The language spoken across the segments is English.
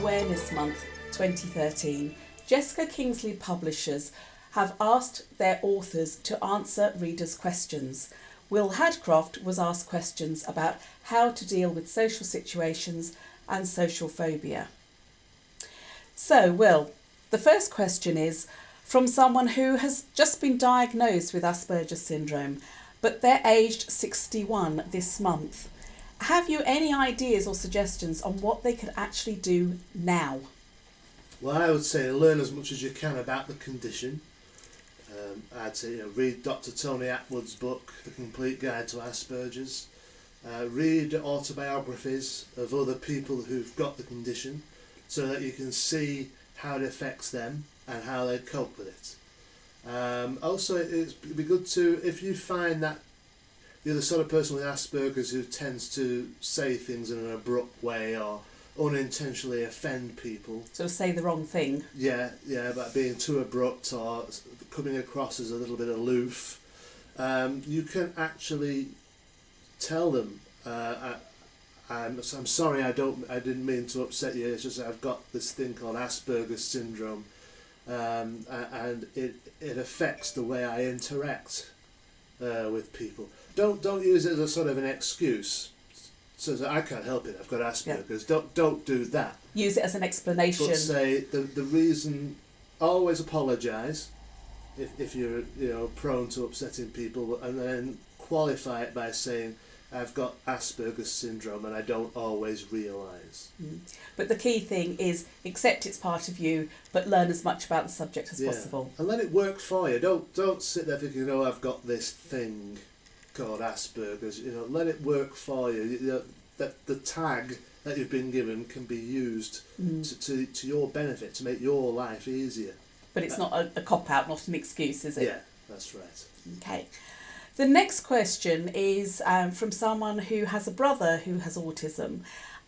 Awareness Month 2013, Jessica Kingsley Publishers have asked their authors to answer readers' questions. Will Hadcroft was asked questions about how to deal with social situations and social phobia. So, Will, the first question is from someone who has just been diagnosed with Aspergers Syndrome, but they're aged 61 this month. Have you any ideas or suggestions on what they could actually do now? Well, I would say learn as much as you can about the condition. I'd say read Dr. Tony Attwood's book, The Complete Guide to Asperger's. Read autobiographies of other people who've got the condition so that you can see how it affects them and how they cope with it. Also, it'd be good to, if you find that you're the sort of person with Asperger's who tends to say things in an abrupt way or unintentionally offend people. So say the wrong thing. Yeah, about being too abrupt or coming across as a little bit aloof. You can actually tell them, I'm sorry, I didn't mean to upset you. It's just I've got this thing called Aspergers Syndrome, and it affects the way I interact with people. Don't use it as a sort of an excuse. So I can't help it, I've got Asperger's. Yeah. Don't do that. Use it as an explanation. But say the reason. Always apologise if you're prone to upsetting people, and then qualify it by saying I've got Asperger's Syndrome and I don't always realise. But the key thing is accept it's part of you, but learn as much about the subject as possible. And let it work for you. Don't sit there thinking, I've got this thing called Asperger's. Let it work for you. That the tag that you've been given can be used to your benefit, to make your life easier. But it's not a cop-out, not an excuse, is it? Yeah, that's right. Okay. The next question is from someone who has a brother who has autism,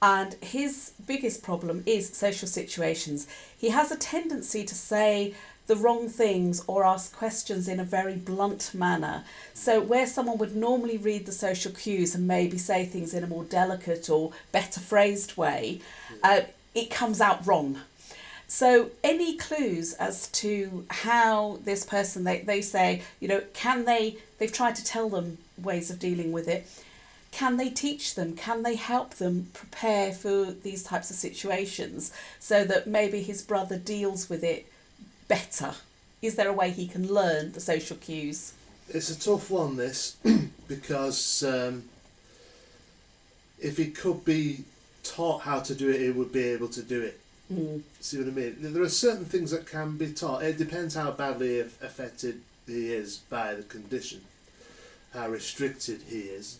and his biggest problem is social situations. He has a tendency to say the wrong things or ask questions in a very blunt manner. So where someone would normally read the social cues and maybe say things in a more delicate or better phrased way, it comes out wrong. So any clues as to how this person, they say, they've tried to tell them ways of dealing with it. Can they teach them? Can they help them prepare for these types of situations so that maybe his brother deals with it better? Is there a way he can learn the social cues? It's a tough one, this, because if he could be taught how to do it, he would be able to do it. See what I mean? There are certain things that can be taught. It depends how badly affected he is by the condition, how restricted he is.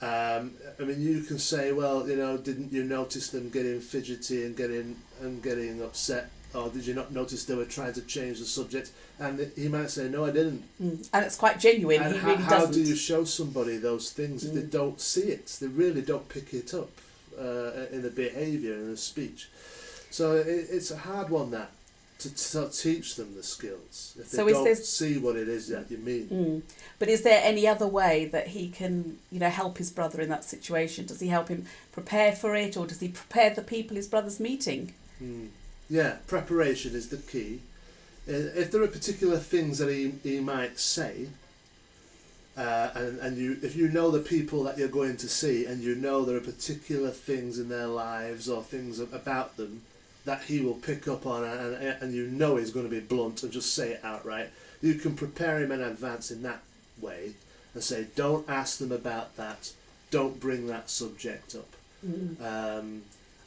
You can say, well, didn't you notice them getting fidgety and getting upset? Or did you not notice they were trying to change the subject? And he might say, no, I didn't. And it's quite genuine. And he really doesn't. How do you show somebody those things if they don't see it? They really don't pick it up in the behaviour and the speech. So it's a hard one, that, to teach them the skills if they don't see what it is that you mean. But is there any other way that he can, help his brother in that situation? Does he help him prepare for it, or does he prepare the people his brother's meeting? Yeah, preparation is the key. If there are particular things that he might say, if you know the people that you're going to see, and there are particular things in their lives or things about them that he will pick up on, and he's going to be blunt and just say it outright, you can prepare him in advance in that way and say, don't ask them about that, don't bring that subject up.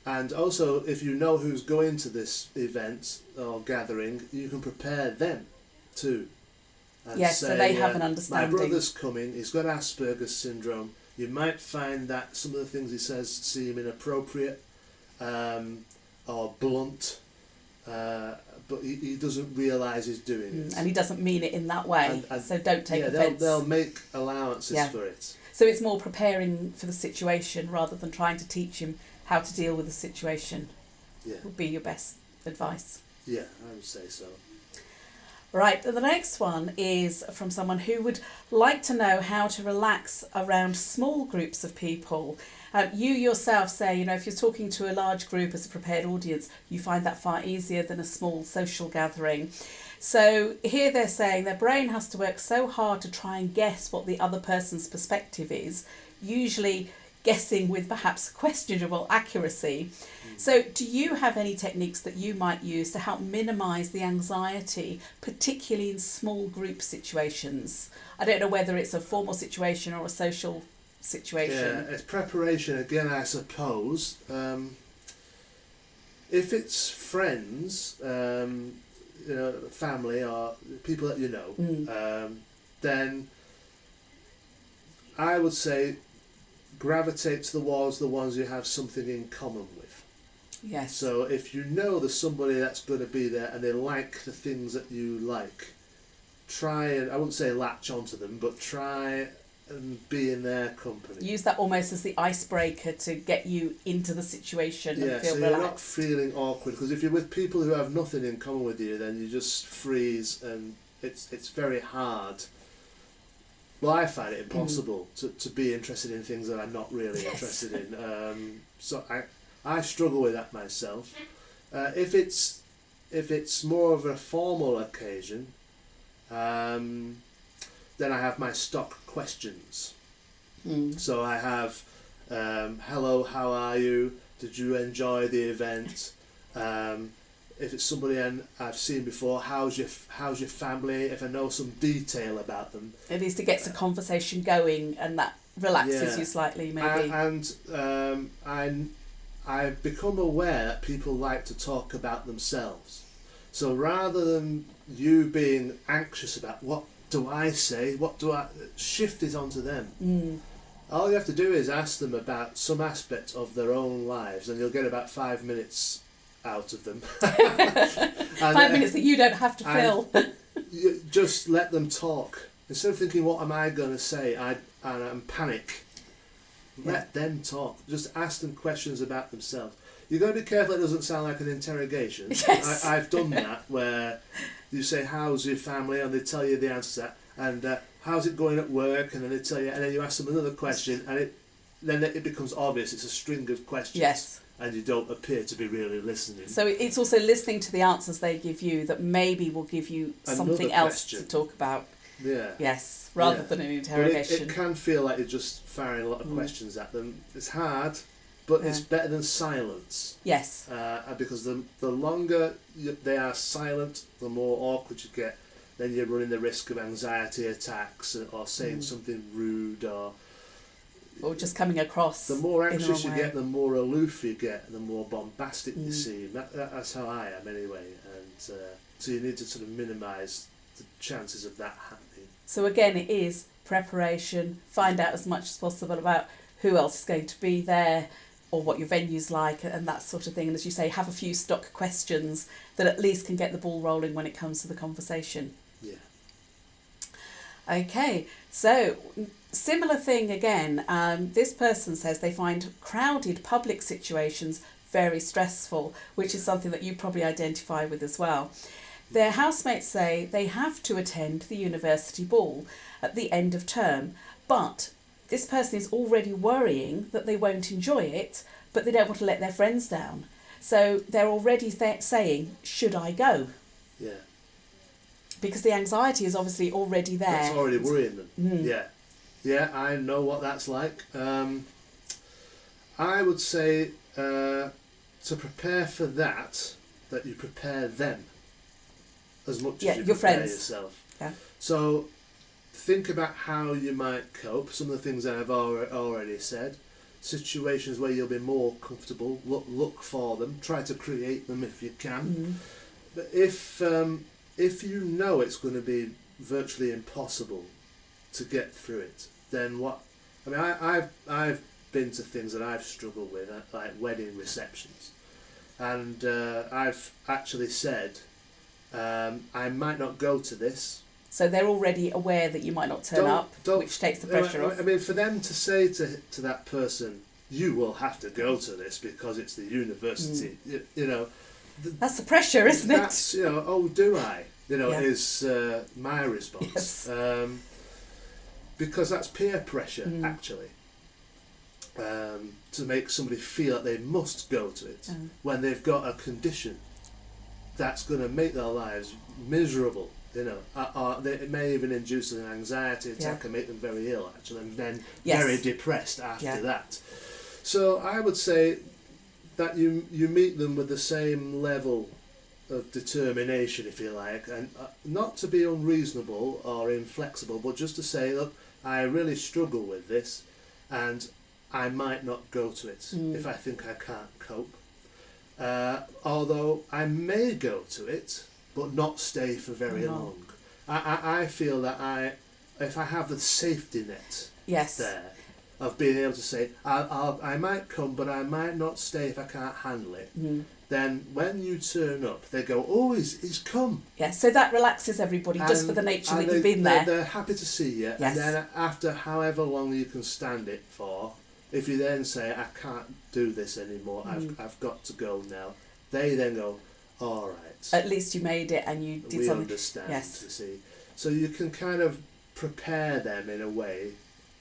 And also, if you know who's going to this event or gathering, you can prepare them too. Yes, so they have an understanding. My brother's coming, he's got Asperger's Syndrome. You might find that some of the things he says seem inappropriate or blunt, but he doesn't realise he's doing it. And he doesn't mean it in that way, so don't take offence. They'll make allowances for it. So it's more preparing for the situation rather than trying to teach him how to deal with the situation. Would be your best advice. Yeah, I would say so. Right, and the next one is from someone who would like to know how to relax around small groups of people. You yourself say, if you're talking to a large group as a prepared audience, you find that far easier than a small social gathering. So here they're saying their brain has to work so hard to try and guess what the other person's perspective is, usually guessing with perhaps questionable accuracy. So do you have any techniques that you might use to help minimise the anxiety, particularly in small group situations? I don't know whether it's a formal situation or a social situation. Yeah, it's preparation again, I suppose. If it's friends, family or people that you know, then I would say gravitate towards the ones you have something in common with. Yes. So if you know there's somebody that's going to be there and they like the things that you like, try and, I wouldn't say latch onto them, but try and be in their company. Use that almost as the icebreaker to get you into the situation and feel so relaxed. You're not feeling awkward, because if you're with people who have nothing in common with you, then you just freeze and it's very hard. Well, I find it impossible to be interested in things that I'm not really interested in. So I struggle with that myself. If it's more of a formal occasion, then I have my stock questions. So I have, hello, how are you? Did you enjoy the event? If it's somebody I've seen before, how's your family? If I know some detail about them, at least it gets the conversation going, and that relaxes you slightly, maybe. I become aware that people like to talk about themselves. So rather than you being anxious about what do I say, shift it onto them. All you have to do is ask them about some aspect of their own lives, and you'll get about 5 minutes out of them. 5 minutes that you don't have to fill. You just let them talk. Instead of thinking, what am I going to say, and panic. Let them talk. Just ask them questions about themselves. You've got to be careful it doesn't sound like an interrogation. Yes. I've done that, where you say, how's your family? And they tell you the answer to that. And how's it going at work? And then they tell you, and then you ask them another question, and then it becomes obvious it's a string of questions. Yes. And you don't appear to be really listening. So it's also listening to the answers they give you that maybe will give you something else to talk about. Yeah. Yes, rather than an interrogation. But it can feel like you're just firing a lot of questions at them. It's hard, but it's better than silence. Yes. Because the longer they are silent, the more awkward you get. Then you're running the risk of anxiety attacks or saying something rude or just coming across. The more anxious you way. get, the more aloof you get, and the more bombastic you seem. That's how I am anyway. And so you need to sort of minimise the chances of that happening. So again, it is preparation. Find out as much as possible about who else is going to be there, or what your venue's like, and that sort of thing. And as you say, have a few stock questions that at least can get the ball rolling when it comes to the conversation. Yeah. Okay, so similar thing again. This person says they find crowded public situations very stressful, which is something that you probably identify with as well. Their housemates say they have to attend the university ball at the end of term, but this person is already worrying that they won't enjoy it, but they don't want to let their friends down. So they're already saying, should I go? Yeah. Because the anxiety is obviously already there. That's already worrying them. Yeah. Yeah, I know what that's like. I would say to prepare for that you prepare them as much as you your prepare friends. yourself. Yeah. So think about how you might cope. Some of the things I've already said. Situations where you'll be more comfortable. Look for them. Try to create them if you can. But if you know it's going to be virtually impossible to get through it, then what? I mean, I've been to things that I've struggled with, like wedding receptions, and I've actually said I might not go to this. So they're already aware that you might not turn up, which takes the pressure off. I mean, for them to say to that person, you will have to go to this because it's the university, you know. That's the pressure, isn't it? That's, oh, do I? is my response. Yes. Because that's peer pressure, actually. To make somebody feel that they must go to it when they've got a condition that's going to make their lives miserable. It may even induce an anxiety attack and make them very ill, actually, and then very depressed after that. So I would say that you meet them with the same level of determination, if you like, and not to be unreasonable or inflexible, but just to say, look, I really struggle with this, and I might not go to it if I think I can't cope. Although I may go to it, but not stay for very long. I feel that if I have the safety net there, of being able to say, I might come, but I might not stay if I can't handle it, then when you turn up, they go, oh, he's come. Yeah, so that relaxes everybody just for the nature that you've been there. They're happy to see you, and then after however long you can stand it for, if you then say, I can't do this anymore, I've got to go now, they then go, all right. At least you made it and you did something. We understand, you see. So you can kind of prepare them in a way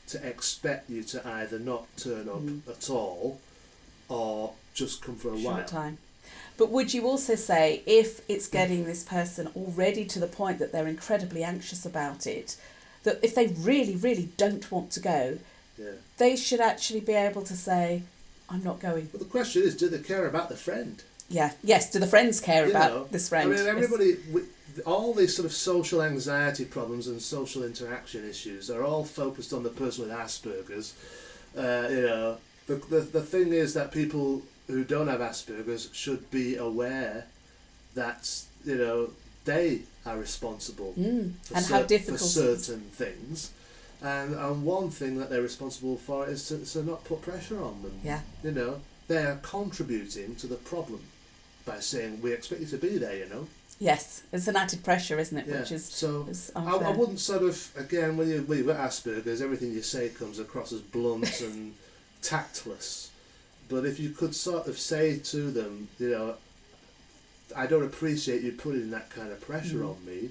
to expect you to either not turn up at all or just come for a while. Time. But would you also say, if it's getting this person already to the point that they're incredibly anxious about it, that if they really, really don't want to go, they should actually be able to say, I'm not going. But the question is, do they care about the friend? Yeah. Yes, do the friends care about this friend? I mean, everybody, all these sort of social anxiety problems and social interaction issues are all focused on the person with Asperger's. The thing is that people who don't have Asperger's should be aware that, they are responsible for certain things. And one thing that they're responsible for is to not put pressure on them. Yeah. They are contributing to the problem by saying, we expect you to be there, Yes, it's an added pressure, isn't it? Yeah. Which is so is I wouldn't sort of, again, when you've got Asperger's, everything you say comes across as blunt and tactless. But if you could sort of say to them, I don't appreciate you putting that kind of pressure on me.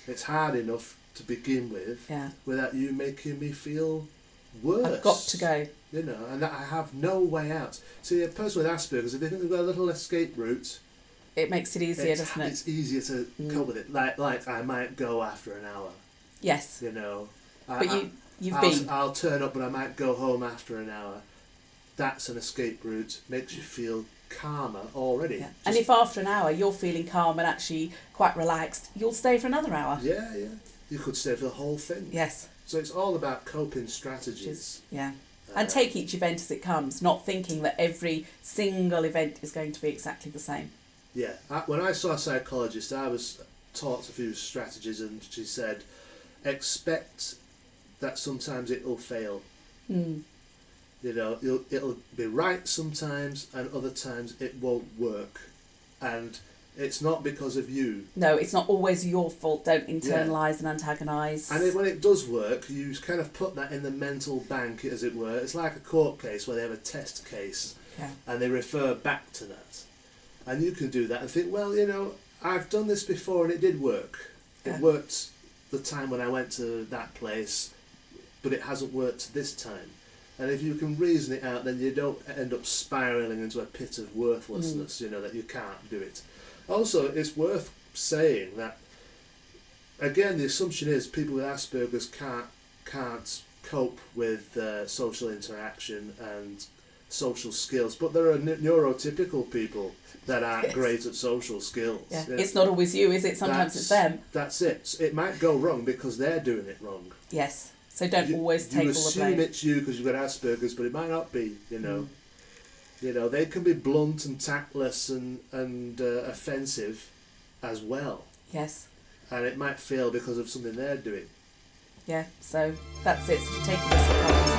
It's hard enough to begin with without you making me feel worse. I've got to go. And that I have no way out. See, a person with Asperger's, if they think they've got a little escape route, it makes it easier, doesn't it? It's easier to cope with it. Like I might go after an hour. Yes. But you've been. I'll turn up, but I might go home after an hour. That's an escape route. Makes you feel calmer already. Yeah. And if after an hour you're feeling calm and actually quite relaxed, you'll stay for another hour. Yeah. You could stay for the whole thing. Yes. So it's all about coping strategies. And take each event as it comes, not thinking that every single event is going to be exactly the same. Yeah. When I saw a psychologist, I was taught a few strategies, and she said, expect that sometimes it will fail. It'll be right sometimes, and other times it won't work. And it's not because of you. No, it's not always your fault. Don't internalise and antagonise. And when it does work, you kind of put that in the mental bank, as it were. It's like a court case where they have a test case and they refer back to that. And you can do that and think, well, I've done this before and it did work. It worked the time when I went to that place, but it hasn't worked this time. And if you can reason it out, then you don't end up spiralling into a pit of worthlessness, that you can't do it. Also, it's worth saying that, again, the assumption is people with Asperger's can't cope with social interaction and social skills, but there are neurotypical people that aren't great at social skills. Yeah. It's not always you, is it? Sometimes it's them. That's it. It might go wrong because they're doing it wrong. Yes. So don't always take all the blame. You assume it's you because you've got Asperger's, but it might not be, They can be blunt and tactless and offensive as well. Yes. And it might fail because of something they're doing. Yeah, so that's it. So take this apart.